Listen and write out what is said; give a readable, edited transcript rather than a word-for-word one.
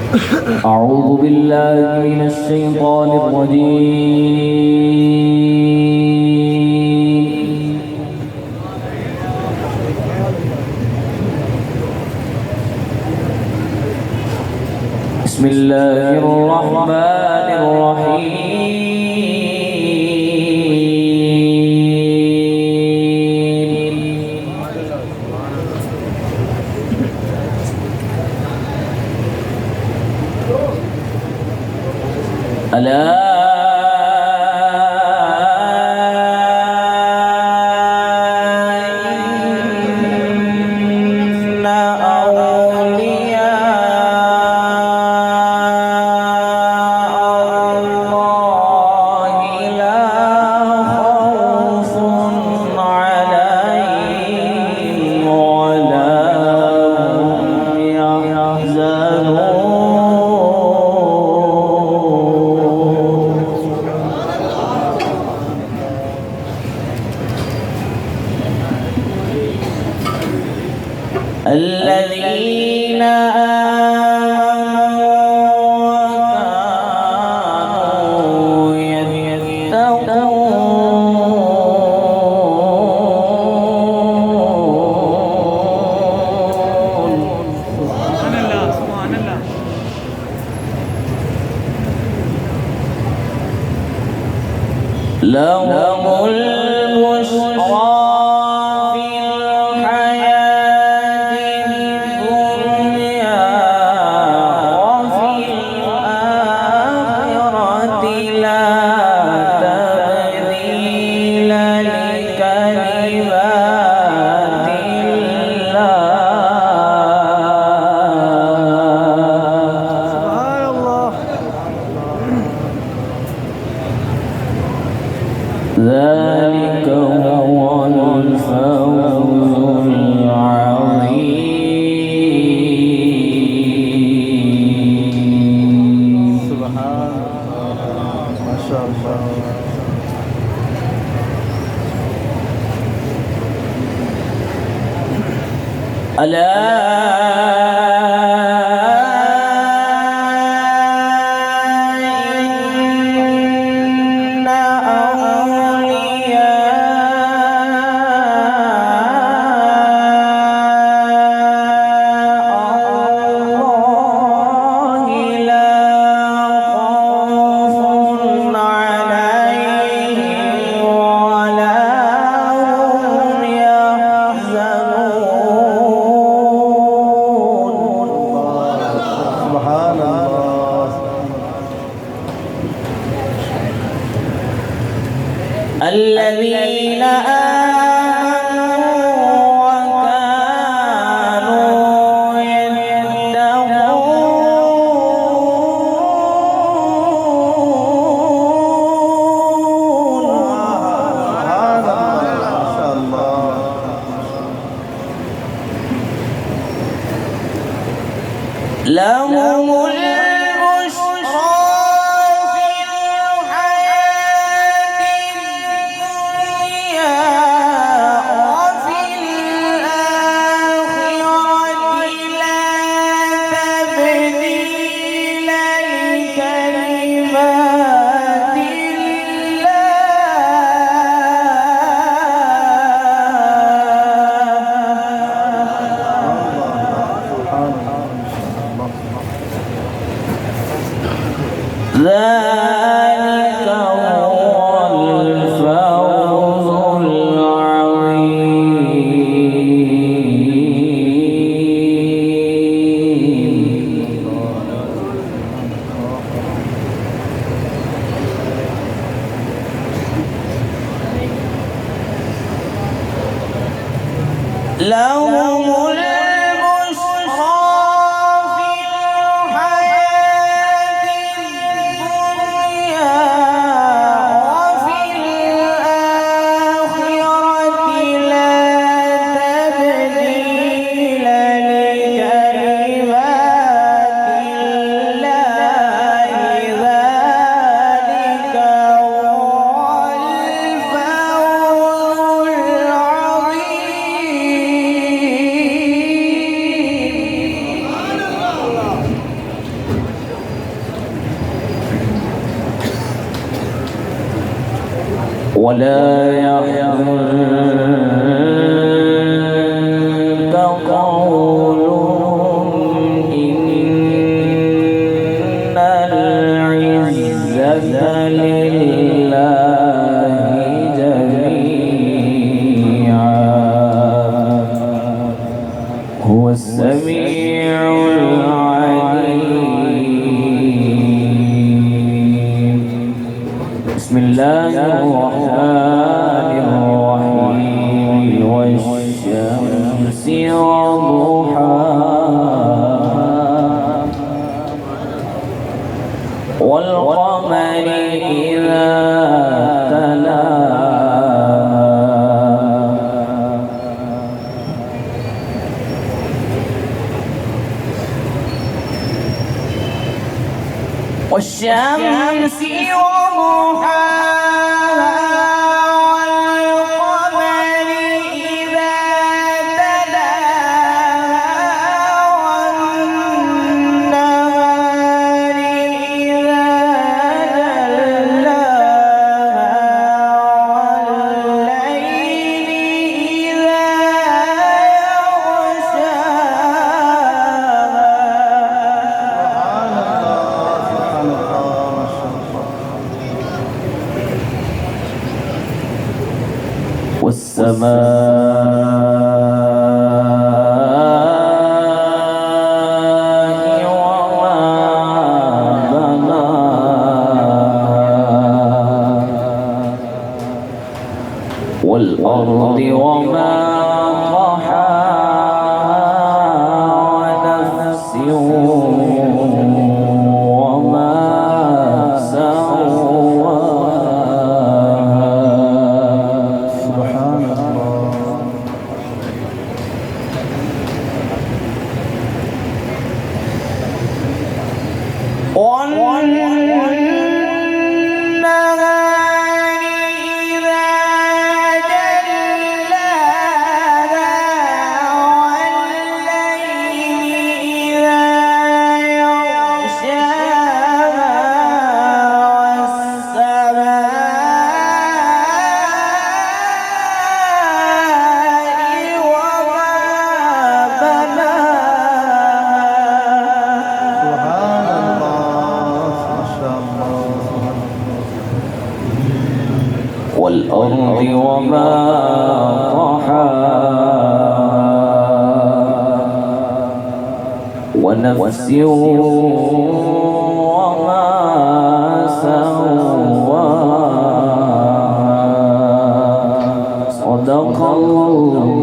أعوذ بالله من الشيطان الرجيم. بسم الله الرحمن الرحيم. ألا إن أولياء الله لا خوف عليهم ولا هم يحزنون. الذين آمنوا يتقون. سبحان الله سبحان الله. لهم البشرى ذلك هو الفوز العظيم. سبحان الله ما شاء الله. الذين آمنوا وكانوا يتقون. لهم ذلك هو الفوز العظيم. لهم البشرى في الحياة الدنيا ولا يحزنك قولهم إن العزة لله جميعا هو السميع العليم. بسم الله الرحمن الرحيم والشمس وضحاها والقمر إذا تلاها والشمس وضحاها والقمر إذا تلاها والنهار إذا جلاها والليل إذا يغشاها والسماء وما بناها والأرض وما طحاها ونفس وما سواها سبحان الله. والنهار إذا جلاها والليل إذا يغشاها والسماء وما بناها سبحان الله. ما شاء الله. والأرض وما طحاها ونفس وما سواها صدق الله